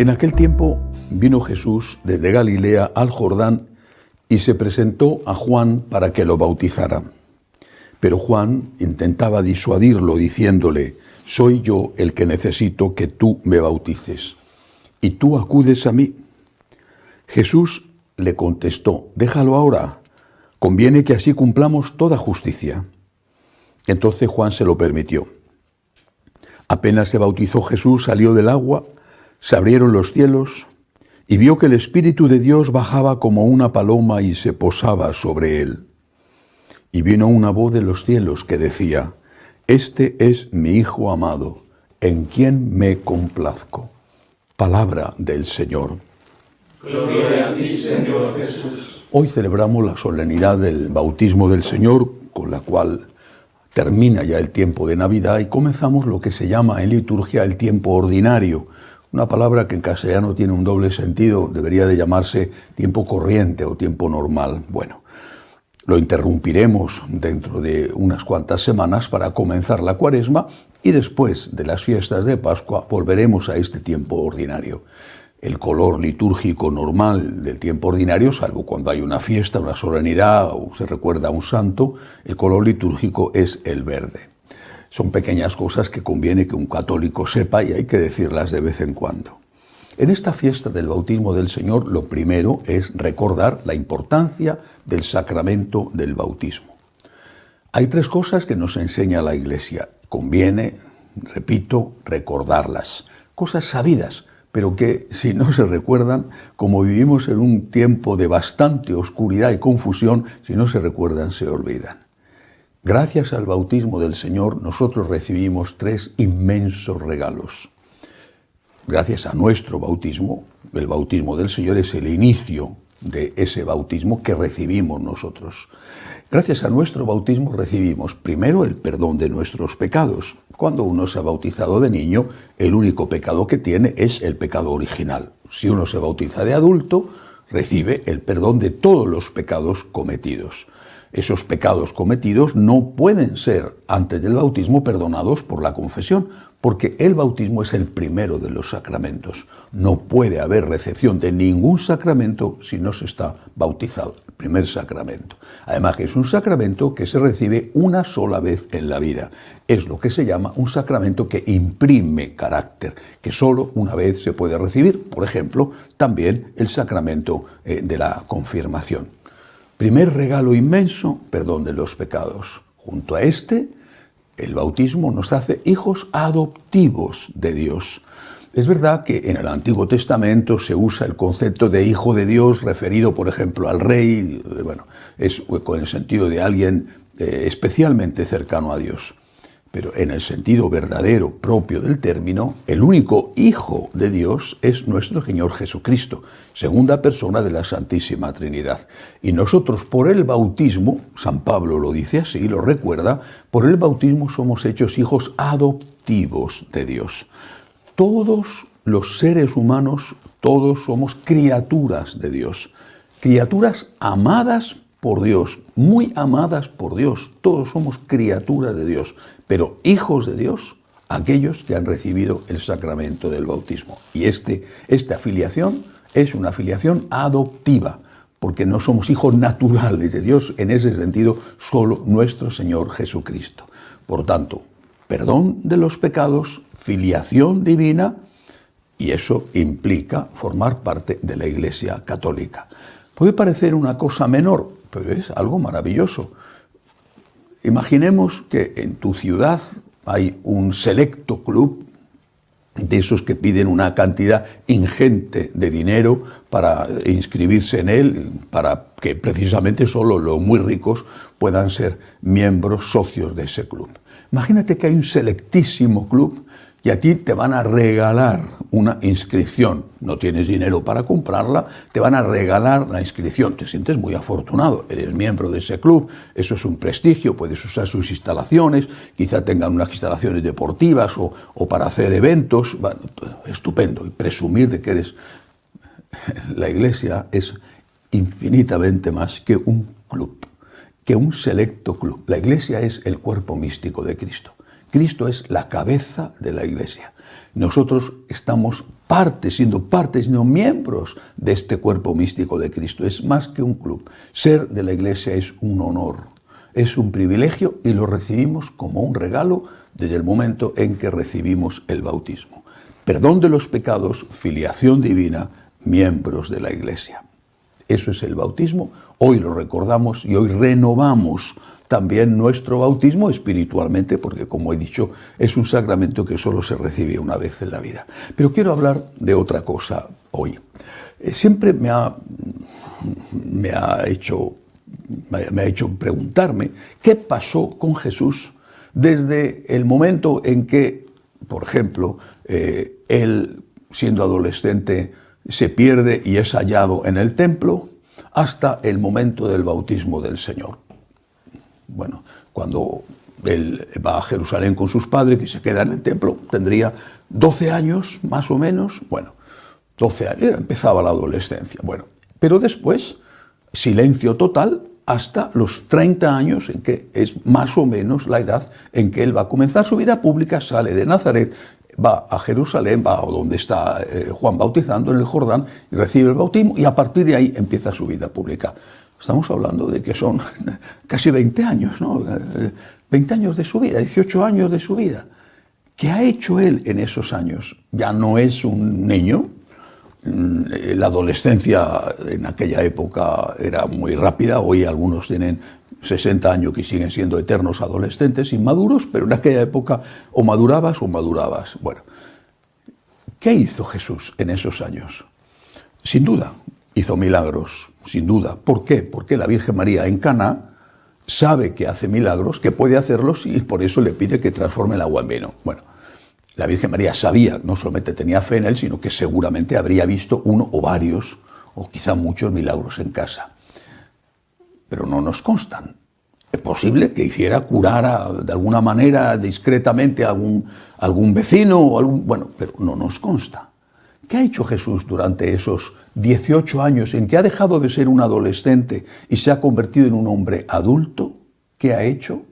En aquel tiempo vino Jesús desde Galilea al Jordán y se presentó a Juan para que lo bautizara. Pero Juan intentaba disuadirlo diciéndole: «Soy yo el que necesito que tú me bautices, y tú acudes a mí». Jesús le contestó: «Déjalo ahora, conviene que así cumplamos toda justicia». Entonces Juan se lo permitió. Apenas se bautizó Jesús, salió del agua, se abrieron los cielos y vio que el Espíritu de Dios bajaba como una paloma y se posaba sobre él. Y vino una voz de los cielos que decía: «Este es mi Hijo amado, en quien me complazco». Palabra del Señor. Gloria a ti, Señor Jesús. Hoy celebramos la solemnidad del bautismo del Señor, con la cual termina ya el tiempo de Navidad y comenzamos lo que se llama en liturgia el tiempo ordinario. Una palabra que en castellano tiene un doble sentido, debería de llamarse tiempo corriente o tiempo normal. Bueno, lo interrumpiremos dentro de unas cuantas semanas para comenzar la Cuaresma y después de las fiestas de Pascua volveremos a este tiempo ordinario. El color litúrgico normal del tiempo ordinario, salvo cuando hay una fiesta, una solemnidad o se recuerda a un santo, el color litúrgico es el verde. Son pequeñas cosas que conviene que un católico sepa y hay que decirlas de vez en cuando. En esta fiesta del bautismo del Señor, lo primero es recordar la importancia del sacramento del bautismo. Hay tres cosas que nos enseña la Iglesia. Conviene, repito, recordarlas. Cosas sabidas, pero que si no se recuerdan, como vivimos en un tiempo de bastante oscuridad y confusión, si no se recuerdan, se olvidan. Gracias al bautismo del Señor, nosotros recibimos tres inmensos regalos. Gracias a nuestro bautismo, el bautismo del Señor es el inicio de ese bautismo que recibimos nosotros. Gracias a nuestro bautismo recibimos primero el perdón de nuestros pecados. Cuando uno se ha bautizado de niño, el único pecado que tiene es el pecado original. Si uno se bautiza de adulto, recibe el perdón de todos los pecados cometidos. Esos pecados cometidos no pueden ser, antes del bautismo, perdonados por la confesión, porque el bautismo es el primero de los sacramentos. No puede haber recepción de ningún sacramento si no se está bautizado, el primer sacramento. Además que es un sacramento que se recibe una sola vez en la vida. Es lo que se llama un sacramento que imprime carácter, que solo una vez se puede recibir. Por ejemplo, también el sacramento de la confirmación. Primer regalo inmenso, perdón de los pecados. Junto a este, el bautismo nos hace hijos adoptivos de Dios. Es verdad que en el Antiguo Testamento se usa el concepto de hijo de Dios referido, por ejemplo, al rey. Bueno, es con el sentido de alguien especialmente cercano a Dios. Pero en el sentido verdadero, propio del término, el único Hijo de Dios es nuestro Señor Jesucristo, segunda persona de la Santísima Trinidad. Y nosotros por el bautismo, San Pablo lo dice así, lo recuerda, por el bautismo somos hechos hijos adoptivos de Dios. Todos los seres humanos, todos somos criaturas de Dios, criaturas amadas por Dios, muy amadas por Dios. Todos somos criaturas de Dios, pero hijos de Dios, aquellos que han recibido el sacramento del bautismo. Y esta filiación es una filiación adoptiva, porque no somos hijos naturales de Dios, en ese sentido, solo nuestro Señor Jesucristo. Por tanto, perdón de los pecados, filiación divina, y eso implica formar parte de la Iglesia católica. Puede parecer una cosa menor, pero es algo maravilloso. Imaginemos que en tu ciudad hay un selecto club de esos que piden una cantidad ingente de dinero para inscribirse en él, para que precisamente solo los muy ricos puedan ser miembros, socios de ese club. Imagínate que hay un selectísimo club y a ti te van a regalar una inscripción. No tienes dinero para comprarla, te van a regalar la inscripción. Te sientes muy afortunado, eres miembro de ese club, eso es un prestigio, puedes usar sus instalaciones, quizá tengan unas instalaciones deportivas o para hacer eventos. Bueno, estupendo, y presumir de que eres... La Iglesia es infinitamente más que un club, que un selecto club. La Iglesia es el cuerpo místico de Cristo. Cristo es la cabeza de la Iglesia. Nosotros estamos siendo miembros de este cuerpo místico de Cristo. Es más que un club. Ser de la Iglesia es un honor, es un privilegio y lo recibimos como un regalo desde el momento en que recibimos el bautismo. Perdón de los pecados, filiación divina, miembros de la Iglesia. Eso es el bautismo. Hoy lo recordamos y hoy renovamos también nuestro bautismo espiritualmente, porque como he dicho, es un sacramento que solo se recibe una vez en la vida. Pero quiero hablar de otra cosa hoy. Siempre me ha hecho preguntarme qué pasó con Jesús desde el momento en que, por ejemplo, él, siendo adolescente, se pierde y es hallado en el templo, hasta el momento del bautismo del Señor. Bueno, cuando él va a Jerusalén con sus padres y se queda en el templo, tendría 12 años, más o menos. Bueno, 12 años, empezaba la adolescencia. Bueno, pero después, silencio total hasta los 30 años, en que es más o menos la edad en que él va a comenzar su vida pública, sale de Nazaret, va a Jerusalén, va a donde está Juan bautizando en el Jordán, y recibe el bautismo, y a partir de ahí empieza su vida pública. Estamos hablando de que son casi 20 años, ¿no? 20 años de su vida, 18 años de su vida. ¿Qué ha hecho él en esos años? Ya no es un niño. La adolescencia en aquella época era muy rápida. Hoy algunos tienen 60 años que siguen siendo eternos adolescentes, inmaduros, pero en aquella época o madurabas o madurabas. Bueno, ¿qué hizo Jesús en esos años? Sin duda, hizo milagros, sin duda. ¿Por qué? Porque la Virgen María en Caná sabe que hace milagros, que puede hacerlos, y por eso le pide que transforme el agua en vino. Bueno, la Virgen María sabía, no solamente tenía fe en él, sino que seguramente habría visto uno o varios, o quizá muchos milagros en casa. Pero no nos constan. Es posible que hiciera curar de alguna manera, discretamente, a algún vecino, bueno, pero no nos consta. ¿Qué ha hecho Jesús durante esos 18 años en que ha dejado de ser un adolescente y se ha convertido en un hombre adulto? ¿Qué ha hecho?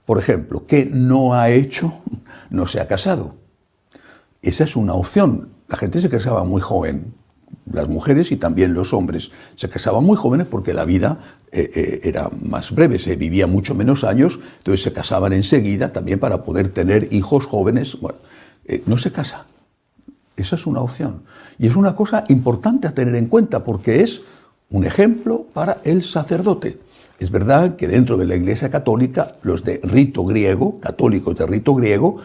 Por ejemplo, ¿qué no ha hecho? No se ha casado. Esa es una opción. La gente se casaba muy joven. Las mujeres y también los hombres se casaban muy jóvenes porque la vida era más breve, se vivía mucho menos años, entonces se casaban enseguida también para poder tener hijos jóvenes. Bueno, no se casa. Esa es una opción. Y es una cosa importante a tener en cuenta porque es un ejemplo para el sacerdote. Es verdad que dentro de la Iglesia Católica, los de rito griego, católicos de rito griego,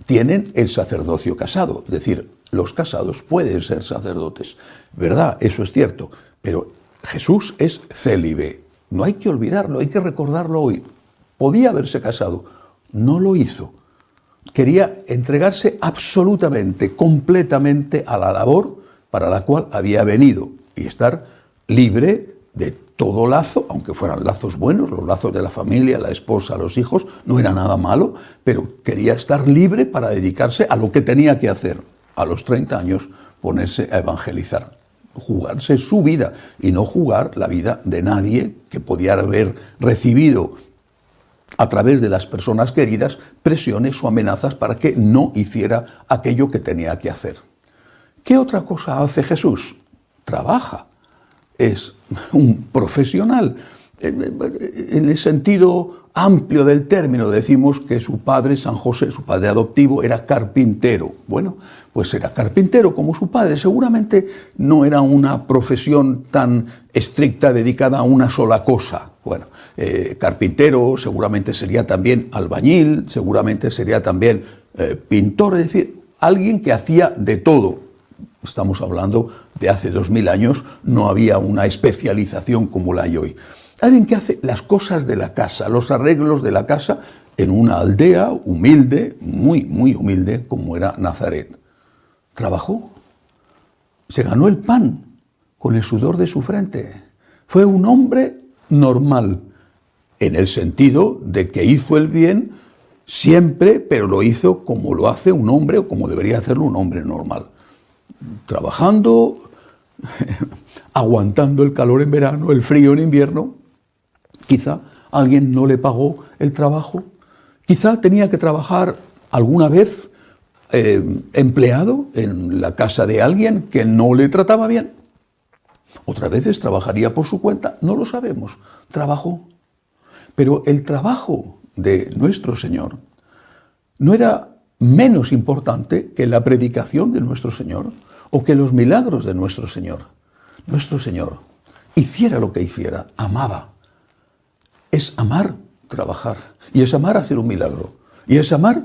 tienen el sacerdocio casado, es decir, los casados pueden ser sacerdotes. ¿Verdad? Eso es cierto. Pero Jesús es célibe. No hay que olvidarlo, hay que recordarlo hoy. Podía haberse casado, no lo hizo. Quería entregarse absolutamente, completamente a la labor para la cual había venido y estar libre de todo lazo, aunque fueran lazos buenos, los lazos de la familia, la esposa, los hijos, no era nada malo, pero quería estar libre para dedicarse a lo que tenía que hacer. A los 30 años, ponerse a evangelizar, jugarse su vida y no jugar la vida de nadie que podía haber recibido a través de las personas queridas presiones o amenazas para que no hiciera aquello que tenía que hacer. ¿Qué otra cosa hace Jesús? Trabaja. Es un profesional. En el sentido amplio del término decimos que su padre, San José, su padre adoptivo, era carpintero. Bueno, pues era carpintero como su padre. Seguramente no era una profesión tan estricta dedicada a una sola cosa. Bueno, carpintero seguramente sería también albañil, seguramente sería también pintor, es decir, alguien que hacía de todo. Estamos hablando de hace 2000 años, no había una especialización como la hay hoy. Alguien que hace las cosas de la casa, los arreglos de la casa en una aldea humilde, muy, muy humilde, como era Nazaret. Trabajó, se ganó el pan con el sudor de su frente. Fue un hombre normal, en el sentido de que hizo el bien siempre, pero lo hizo como lo hace un hombre o como debería hacerlo un hombre normal. Trabajando, aguantando el calor en verano, el frío en invierno. Quizá alguien no le pagó el trabajo, quizá tenía que trabajar alguna vez empleado en la casa de alguien que no le trataba bien. Otras veces trabajaría por su cuenta, no lo sabemos, trabajó. Pero el trabajo de nuestro Señor no era menos importante que la predicación de nuestro Señor o que los milagros de nuestro Señor. Nuestro Señor, hiciera lo que hiciera, amaba. Es amar trabajar, y es amar hacer un milagro, y es amar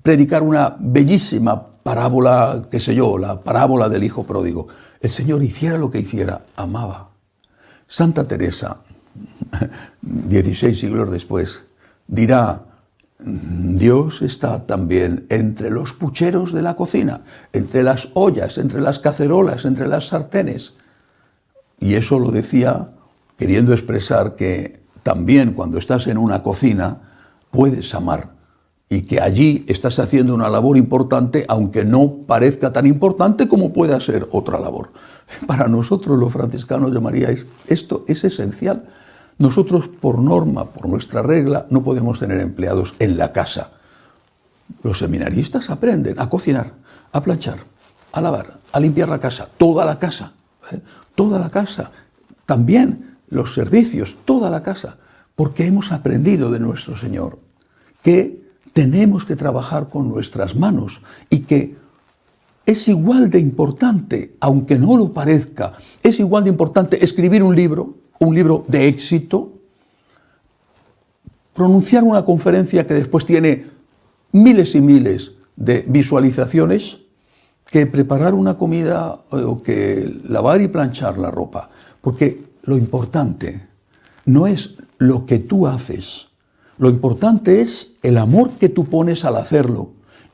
predicar una bellísima parábola, qué sé yo, la parábola del hijo pródigo. El Señor, hiciera lo que hiciera, amaba. Santa Teresa, 16 siglos después, dirá: Dios está también entre los pucheros de la cocina, entre las ollas, entre las cacerolas, entre las sartenes. Y eso lo decía queriendo expresar que también cuando estás en una cocina puedes amar y que allí estás haciendo una labor importante, aunque no parezca tan importante como pueda ser otra labor. Para nosotros los franciscanos de María esto es esencial. Nosotros, por norma, por nuestra regla, no podemos tener empleados en la casa. Los seminaristas aprenden a cocinar, a planchar, a lavar, a limpiar la casa, toda la casa, toda la casa. También los servicios, toda la casa, porque hemos aprendido de nuestro Señor que tenemos que trabajar con nuestras manos y que es igual de importante, aunque no lo parezca, es igual de importante escribir un libro de éxito, pronunciar una conferencia que después tiene miles y miles de visualizaciones, que preparar una comida o que lavar y planchar la ropa. Porque lo importante no es lo que tú haces, lo importante es el amor que tú pones al hacerlo.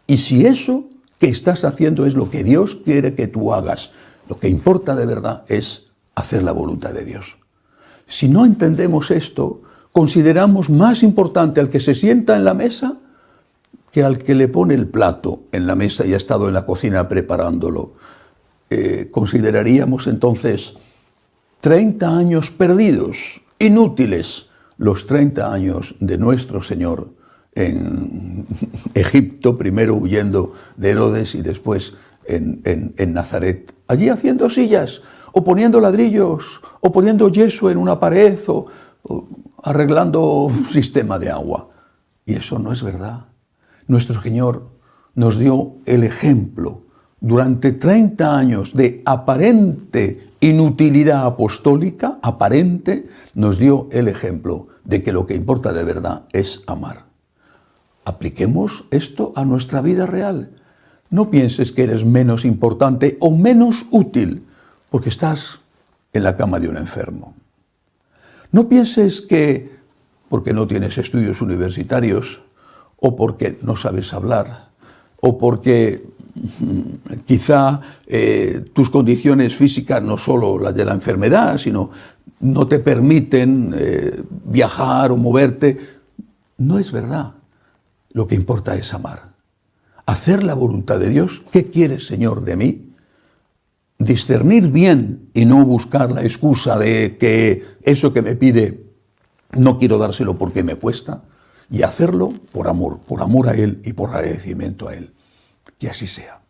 Y si eso que estás haciendo es lo que Dios quiere que tú hagas, lo que importa de verdad es hacer la voluntad de Dios. Si no entendemos esto, consideramos más importante al que se sienta en la mesa que al que le pone el plato en la mesa y ha estado en la cocina preparándolo. Consideraríamos entonces 30 años perdidos, inútiles, los 30 años de nuestro Señor en Egipto, primero huyendo de Herodes y después en Nazaret, allí haciendo sillas, o poniendo ladrillos, o poniendo yeso en una pared, o arreglando un sistema de agua. Y eso no es verdad. Nuestro Señor nos dio el ejemplo durante 30 años de aparente inutilidad apostólica, aparente, nos dio el ejemplo de que lo que importa de verdad es amar. Apliquemos esto a nuestra vida real. No pienses que eres menos importante o menos útil porque estás en la cama de un enfermo. No pienses que porque no tienes estudios universitarios o porque no sabes hablar o porque quizá tus condiciones físicas, no solo las de la enfermedad, sino no te permiten viajar o moverte. No es verdad. Lo que importa es amar. Hacer la voluntad de Dios. ¿Qué quieres, Señor, de mí? Discernir bien y no buscar la excusa de que eso que me pide no quiero dárselo porque me cuesta. Y hacerlo por amor a Él y por agradecimiento a Él. Que así sea.